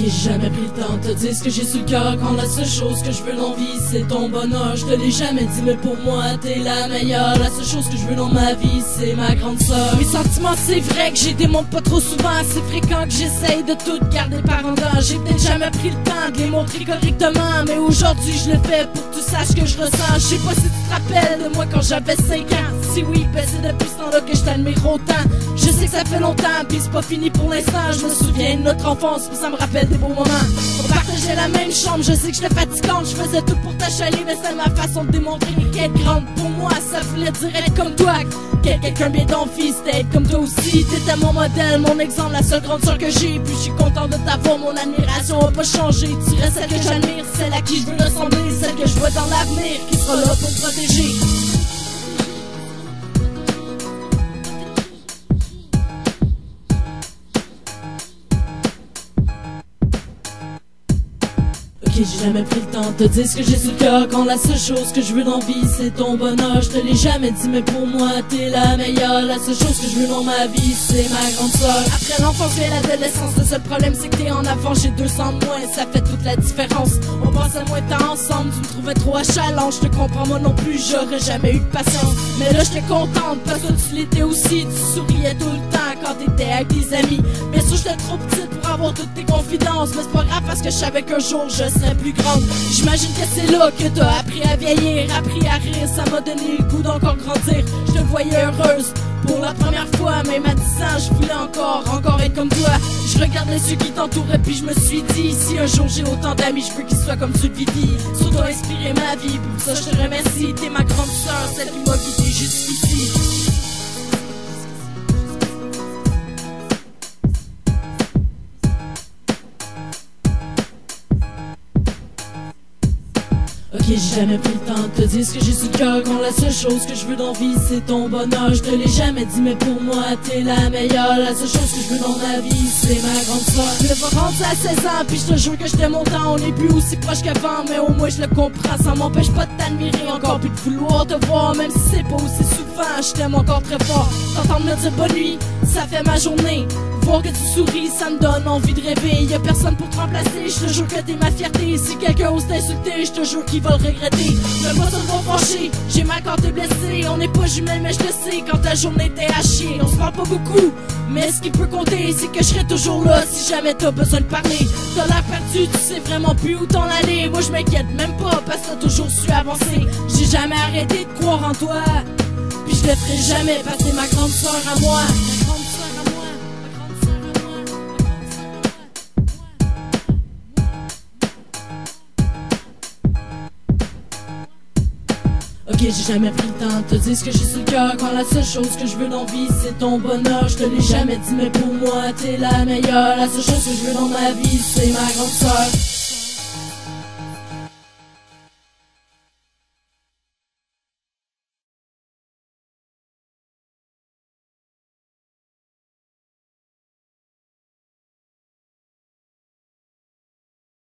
j'ai jamais pris le temps de te dire ce que j'ai sur le cœur. Quand la seule chose que je veux dans vie c'est ton bonheur. Je te l'ai jamais dit mais pour moi t'es la meilleure. La seule chose que je veux dans ma vie c'est ma grande sœur. Mes sentiments c'est vrai que j'ai démontre pas trop souvent. C'est fréquent que j'essaye de tout garder par en dedans. J'ai peut-être jamais pris le temps de les montrer correctement, mais aujourd'hui je le fais pour que tu saches que je ressens. Je sais pas si tu te rappelles de moi quand j'avais 5 ans. Si oui, ben c'est depuis ce temps-là que je t'admire autant. Je sais que ça fait longtemps, pis c'est pas fini pour l'instant. Je me souviens de notre enfance, pis ça me rappelle des beaux moments. On partageait la même chambre, je sais que j'étais fatigante. Je faisais tout pour t'achaler, mais c'est ma façon de démontrer qu'être grande pour moi, ça voulait dire être comme toi. Quelqu'un bien ton fils, c'était être comme toi aussi. T'étais mon modèle, mon exemple, la seule grande sœur que j'ai. Puis je suis content de t'avoir, mon admiration a pas changé. Tu restes celle que j'admire, celle à qui je veux ressembler, celle que je vois dans l'avenir, qui sera là pour me protéger. J'ai jamais pris le temps de te dire ce que j'ai sur le cœur. Quand la seule chose que je veux dans la vie c'est ton bonheur. Je te l'ai jamais dit mais pour moi t'es la meilleure. La seule chose que je veux dans ma vie c'est ma grande sœur. Après l'enfance vient l'adolescence. Le seul problème c'est que t'es en avant, j'ai 200 de moins. Ça fait toute la différence. On passait moins de temps ensemble, tu me trouvais trop achalant. Je te comprends moi non plus, j'aurais jamais eu de patience. Mais là j'étais contente parce que tu l'étais aussi. Tu souriais tout le temps quand t'étais avec tes amis. Bien sûr j'étais trop petite pour avoir toutes tes confidences, mais c'est pas grave parce que je savais qu'un jour je serais plus grande. J'imagine que c'est là que t'as appris à vieillir, appris à rire, ça m'a donné le goût d'encore grandir. Je te voyais heureuse pour la première fois, même à 10 ans je voulais encore être comme toi. Je regardais ceux qui t'entouraient puis je me suis dit, si un jour j'ai autant d'amis, je veux qu'ils soient comme ceux de Vivi. Sur toi inspiré ma vie, pour ça je te remercie. T'es ma grande sœur, celle qui m'a guidé jusqu'ici. J'ai jamais pris le temps de te dire ce que j'ai sur le cœur. Quand la seule chose que je veux dans la vie c'est ton bonheur. Je te l'ai jamais dit mais pour moi t'es la meilleure. La seule chose que je veux dans ma vie c'est ma grande sœur. Je vais rendre à 16 ans puis je te jure que je t'aime autant. On est plus aussi proche qu'avant mais au moins je le comprends. Ça m'empêche pas de t'admirer encore puis de vouloir te voir. Même si c'est pas aussi souvent, je t'aime encore très fort. T'entendre me dire bonne nuit, ça fait ma journée. Voir que tu souris, ça me donne envie de rêver. Y'a personne pour te remplacer, je te jure que t'es ma fierté. Si quelqu'un ose t'insulter, je te jure qu'il va le regretter. Fais pas te voir fâcher, j'ai mal quand t'es blessé. On n'est pas jumelles mais je le sais, quand ta journée t'es à chier. On se parle pas beaucoup, mais ce qui peut compter c'est que je serai toujours là si jamais t'as besoin de parler. T'as l'air perdu, tu sais vraiment plus où t'en aller. Moi je m'inquiète même pas parce que t'as toujours su avancer. J'ai jamais arrêté de croire en toi, puis je le ferai jamais parce que t'es ma grande sœur à moi. J'ai jamais pris le temps de te dire ce que j'ai sur le cœur. Quand la seule chose que je veux dans la vie c'est ton bonheur. Je te l'ai jamais dit mais pour moi t'es la meilleure. La seule chose que je veux dans ma vie c'est ma grande sœur.